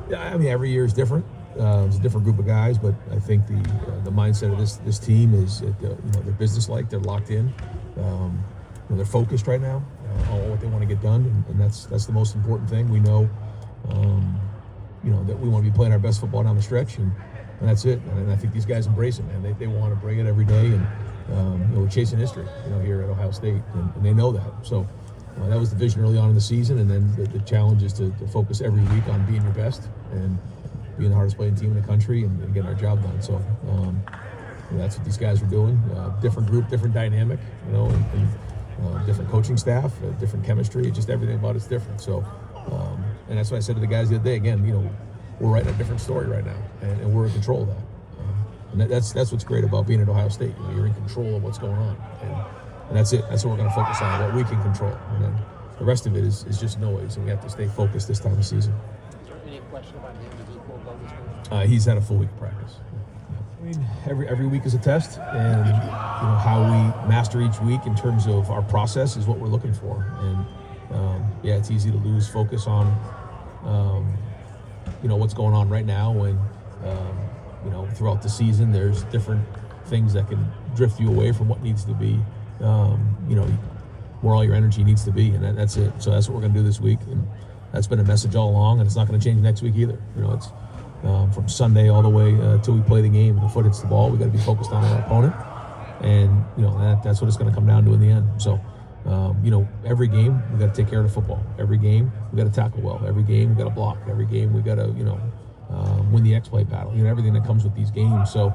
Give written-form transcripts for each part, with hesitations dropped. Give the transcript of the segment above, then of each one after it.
Yeah, I mean, every year is different. It's a different group of guys, but I think the mindset of this team is that, they're business-like, they're locked in, they're focused right now on what they want to get done, and that's the most important thing. We know, that we want to be playing our best football down the stretch, and that's it. And I think these guys embrace it, man. They want to bring it every day, and we're chasing history, here at Ohio State, and they know that. So. That was the vision early on in the season, and then the challenge is to focus every week on being your best and being the hardest playing team in the country and getting our job done. So that's what these guys are doing. Different group, different dynamic, and different coaching staff, different chemistry. Just everything about it's different. So, and that's what I said to the guys the other day. Again, we're writing a different story right now, and we're in control of that. And that's what's great about being at Ohio State. You're in control of what's going on. And that's it. That's what we're going to focus on, what we can control. And then the rest of it is just noise, and we have to stay focused this time of season. Is there any question about him? Does he equal go this week? He's had a full week of practice. I mean, every week is a test, and how we master each week in terms of our process is what we're looking for. And it's easy to lose focus on what's going on right now when throughout the season there's different things that can drift you away from what needs to be. Where all your energy needs to be, and that's it. So that's what we're going to do this week, and that's been a message all along, and it's not going to change next week either. It's from Sunday all the way till we play the game and the foot hits the ball. We got to be focused on our opponent, and that's what it's going to come down to in the end. So every game we got to take care of the football. Every game we got to tackle well. Every game we got to block. Every game we got to win the X-play battle. Everything that comes with these games. So.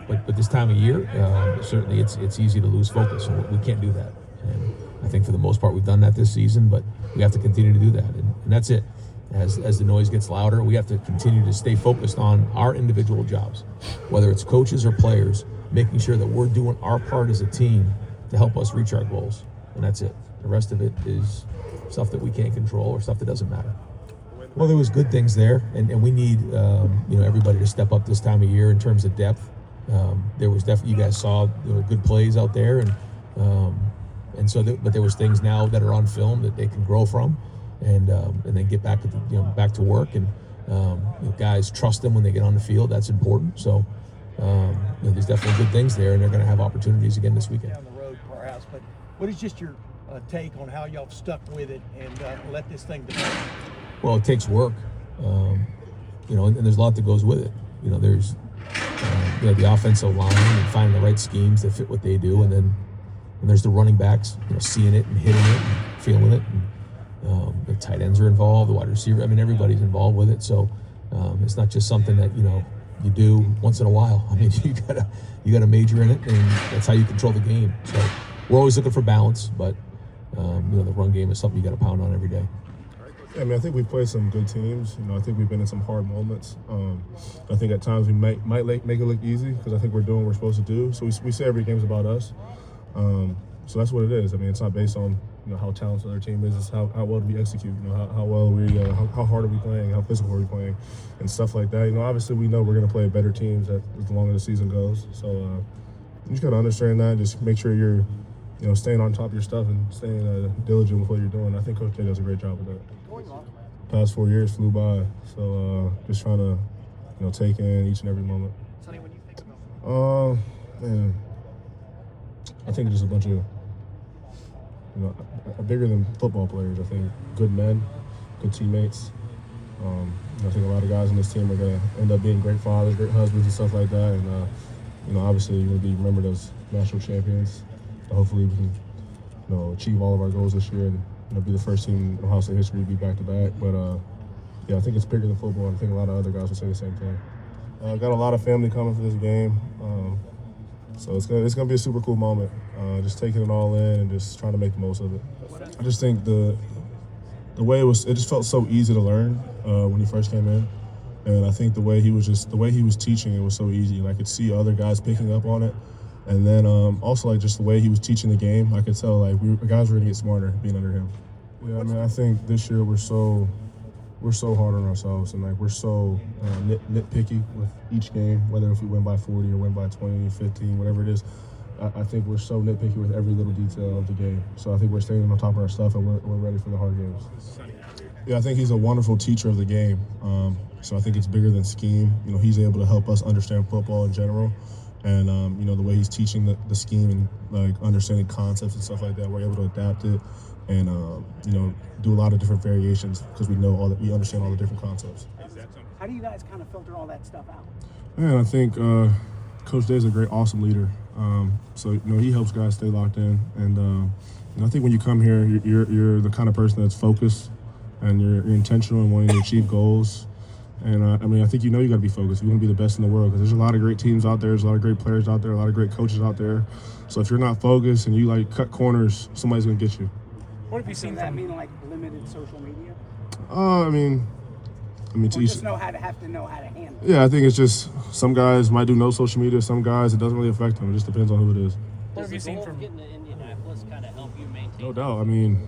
But this time of year, certainly it's easy to lose focus, and we can't do that. And I think for the most part we've done that this season, but we have to continue to do that, and that's it. As the noise gets louder, we have to continue to stay focused on our individual jobs, whether it's coaches or players, making sure that we're doing our part as a team to help us reach our goals, and that's it. The rest of it is stuff that we can't control or stuff that doesn't matter. Well, there was good things there, and we need everybody to step up this time of year in terms of depth. There was definitely, you guys saw there were good plays out there, but there was things now that are on film that they can grow from, and then get back to back to work, and guys trust them when they get on the field. That's important. So there's definitely good things there, and they're going to have opportunities again this weekend. Down the road, perhaps, but what is just your take on how y'all stuck with it and let this thing develop? Well, it takes work, and there's a lot that goes with it. There's the offensive line and finding the right schemes that fit what they do, and then there's the running backs, seeing it and hitting it and feeling it. And the tight ends are involved, the wide receiver. I mean, everybody's involved with it. So it's not just something that you do once in a while. I mean, you gotta major in it, and that's how you control the game. So we're always looking for balance, but the run game is something you got to pound on every day. Yeah, I mean, I think we played some good teams. I think we've been in some hard moments. I think at times we might make it look easy because I think we're doing what we're supposed to do. So we say every game's about us. So that's what it is. I mean, it's not based on how talented our team is. It's how well do we execute. How well we how hard are we playing? How physical are we playing? And stuff like that. Obviously we know we're going to play better teams as the longer the season goes. So you just got to understand that. Just make sure you're staying on top of your stuff and staying diligent with what you're doing. I think Coach K does a great job with that. Past 4 years flew by, so just trying to, take in each and every moment. Sonny, when you think about man, I think it's just a bunch of, bigger than football players. I think good men, good teammates. I think a lot of guys on this team are gonna end up being great fathers, great husbands, and stuff like that. And obviously, you're gonna be remembered as national champions. Hopefully, we can, achieve all of our goals this year and be the first team in Ohio State history to be back-to-back. But, I think it's bigger than football. I think a lot of other guys will say the same thing. Got a lot of family coming for this game. So it's gonna be a super cool moment. Just taking it all in and just trying to make the most of it. I just think the way it just felt so easy to learn when he first came in. And I think the way he was teaching it was so easy. And I could see other guys picking up on it. And then also just the way he was teaching the game, I could tell guys were gonna get smarter being under him. Yeah, I mean, I think this year we're so hard on ourselves, and we're so nitpicky with each game, whether if we win by 40 or win by 20, 15, whatever it is. I think we're so nitpicky with every little detail of the game. So I think we're staying on top of our stuff, and we're ready for the hard games. Yeah, I think he's a wonderful teacher of the game. So I think it's bigger than scheme. You know, he's able to help us understand football in general. And, you know, the way he's teaching the scheme and, like, understanding concepts and stuff like that, we're able to adapt it and, you know, do a lot of different variations because we understand all the different concepts. How do you guys kind of filter all that stuff out? Man, I think Coach Day is a great, awesome leader. So, you know, he helps guys stay locked in. And I think when you come here, you're the kind of person that's focused and you're intentional in wanting to achieve goals. And, I mean, I think you got to be focused. You want to be the best in the world because there's a lot of great teams out there. There's a lot of great players out there, a lot of great coaches out there. So if you're not focused and you, like, cut corners, somebody's going to get you. What have you seen that mean, like limited social media? I mean, or just have to know how to handle it. Yeah, I think it's just some guys might do no social media. Some guys, it doesn't really affect them. It just depends on who it is. What have you seen from getting to Indianapolis kind of help you maintain? No doubt. I mean,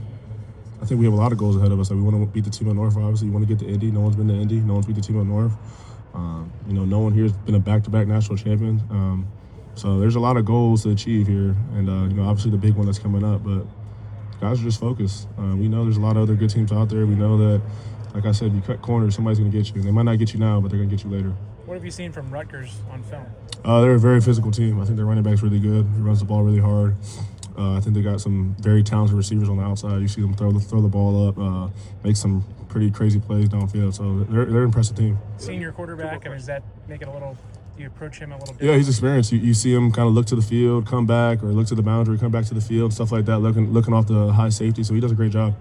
I think we have a lot of goals ahead of us. Like, we want to beat the team up north, obviously. You want to get to Indy. No one's been to Indy. No one's beat the team up north. You know, no one here has been a back-to-back national champion. So there's a lot of goals to achieve here. And, you know, obviously the big one that's coming up. But guys are just focused. We know there's a lot of other good teams out there. We know that, like I said, you cut corners, somebody's going to get you. They might not get you now, but they're going to get you later. What have you seen from Rutgers on film? They're a very physical team. I think their running back's really good. He runs the ball really hard. I think they got some very talented receivers on the outside. You see them throw the ball up, make some pretty crazy plays downfield. So they're an impressive team. Senior quarterback, I mean, does that make it a little? Do you approach him a little bit? Yeah, he's experienced. You see him kind of look to the field, come back, or look to the boundary, come back to the field, stuff like that. Looking off the high safety. So he does a great job.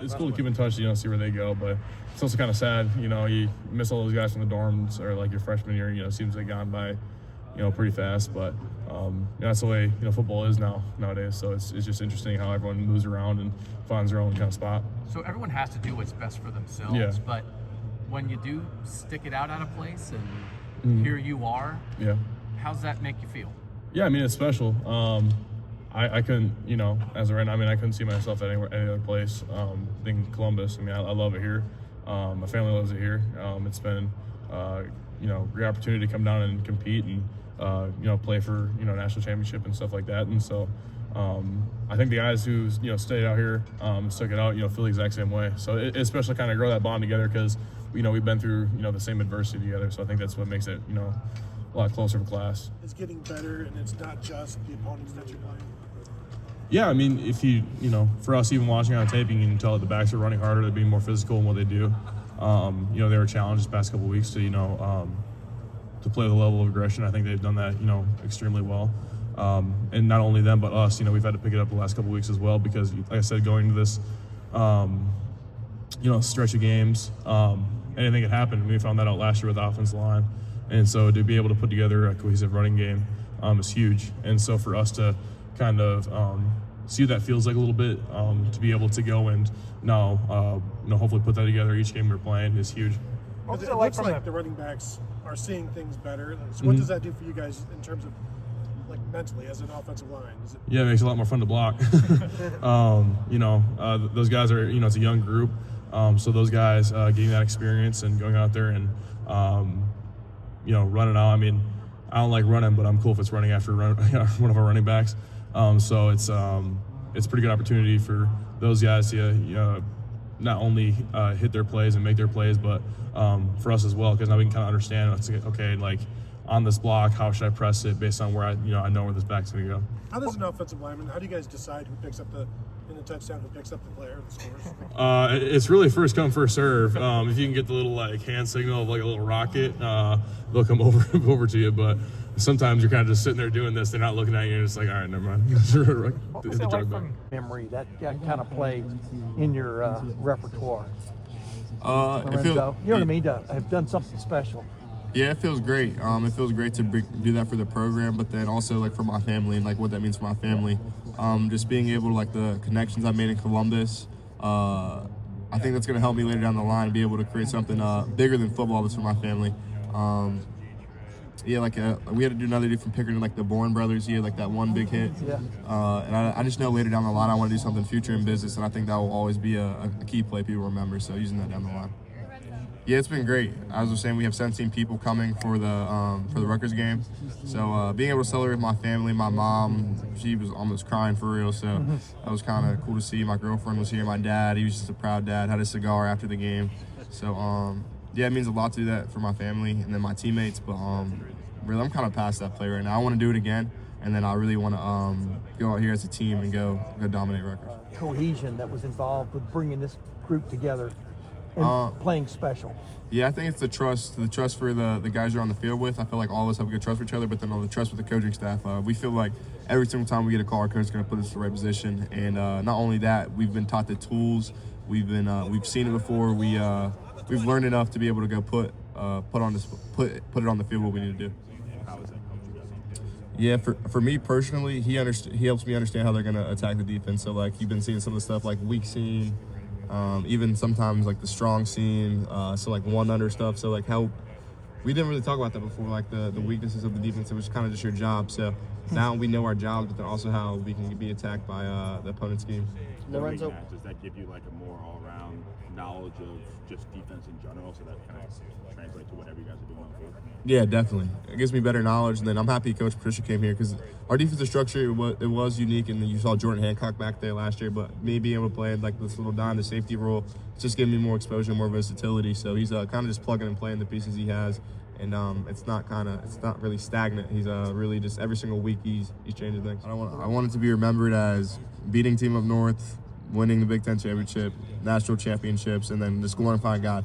It's cool to keep in touch, you know, see where they go, but it's also kind of sad, you know, you miss all those guys from the dorms or like your freshman year, you know, seems like gone by, you know, pretty fast, but you know, that's the way, you know, football is nowadays. So it's just interesting how everyone moves around and finds their own kind of spot. So everyone has to do what's best for themselves, Yeah. but when you do stick it out at a place and here you are, Yeah. how's that make you feel? Yeah, I mean, it's special. I couldn't, you know, as of right now, I mean, I couldn't see myself at any other place than Columbus. I mean, I love it here. My family loves it here. It's been, you know, a great opportunity to come down and compete and, you know, play for, you know, national championship and stuff like that. And so I think the guys who, you know, stayed out here, stuck it out, you know, feel the exact same way. So it's special to kind of grow that bond together because, you know, we've been through, you know, the same adversity together. So I think that's what makes it, you know, a lot closer of a class. It's getting better, and it's not just the opponents that you're playing. Yeah, I mean, if you know, for us, even watching on tape, you can tell that the backs are running harder, they're being more physical in what they do. You know, they were challenged this past couple of weeks to, you know, to play the level of aggression. I think they've done that, you know, extremely well. And not only them, but us, you know, we've had to pick it up the last couple of weeks as well because, like I said, going to this, you know, stretch of games, anything could happen. We found that out last year with the offensive line. And so to be able to put together a cohesive running game is huge. And so for us to kind of see what that feels like a little bit, to be able to go and now, you know, hopefully put that together each game we're playing is huge. It looks like the running backs are seeing things better. So what does that do for you guys in terms of, like, mentally as an offensive line? Yeah, it makes it a lot more fun to block. You know, those guys are, you know, it's a young group. So those guys getting that experience and going out there and, you know, running out. I mean, I don't like running, but I'm cool if it's running after one of our running backs. So it's a pretty good opportunity for those guys to, you know, not only hit their plays and make their plays, but for us as well, because now we can kind of understand, okay, like on this block, how should I press it based on where I know where this back's going to go. How does an offensive lineman, how do you guys decide who picks up in the touchdown, who picks up the player, who scores? It's really first come, first serve. If you can get the little like hand signal of like a little rocket, they'll come over to you. But sometimes you're kind of just sitting there doing this. They're not looking at you. And it's like, all right, never mind. What was that like from memory, that kind of play in your repertoire? Lorenzo, you know what I mean, to have done something special. Yeah, it feels great. It feels great to do that for the program, but then also like for my family and like what that means for my family. Just being able to, like, the connections I made in Columbus, I think that's going to help me later down the line be able to create something bigger than football, but for my family. Yeah, like we had to do another dude from Pickering, like the Bourne brothers. He had like that one big hit. Yeah. And I just know later down the line I want to do something future in business, and I think that will always be a key play people remember. So using that down the line. Yeah, it's been great. As I was saying, we have 17 people coming for the Rutgers game. So being able to celebrate with my family, my mom, she was almost crying for real. So that was kind of cool to see. My girlfriend was here. My dad, he was just a proud dad. Had a cigar after the game. So yeah, it means a lot to do that for my family and then my teammates. But really, I'm kind of past that play right now. I want to do it again, and then I really want to go out here as a team and go dominate Rutgers. Cohesion that was involved with bringing this group together and playing special. Yeah, I think it's the trust for the guys you're on the field with. I feel like all of us have a good trust for each other, but then all the trust with the coaching staff. We feel like every single time we get a call, our coach is going to put us in the right position. And not only that, we've been taught the tools. We've seen it before. We've learned enough to be able to go put it on the field what we need to do. Yeah, for me personally, he helps me understand how they're going to attack the defense. So like you've been seeing some of the stuff like weak seam. Even sometimes like the strong seam, so like one under stuff. So like how we didn't really talk about that before, like the weaknesses of the defense. It was kind of just your job. So now we know our jobs, but then also how we can be attacked by the opponent's scheme. Lorenzo, does that give you like a more all-around knowledge of just defense in general, so that kind of translates to whatever you guys are doing on the field? Yeah, definitely. It gives me better knowledge, and then I'm happy Coach Patricia came here because our defensive structure it was unique, and then you saw Jordan Hancock back there last year. But me being able to play like this little dime, the safety role, it's just giving me more exposure, more versatility. So he's kind of just plugging and playing the pieces he has, and it's not really stagnant. He's really just every single week he's changing things. I want it to be remembered as beating Team Up North, winning the Big Ten championship, national championships, and then just glorifying God.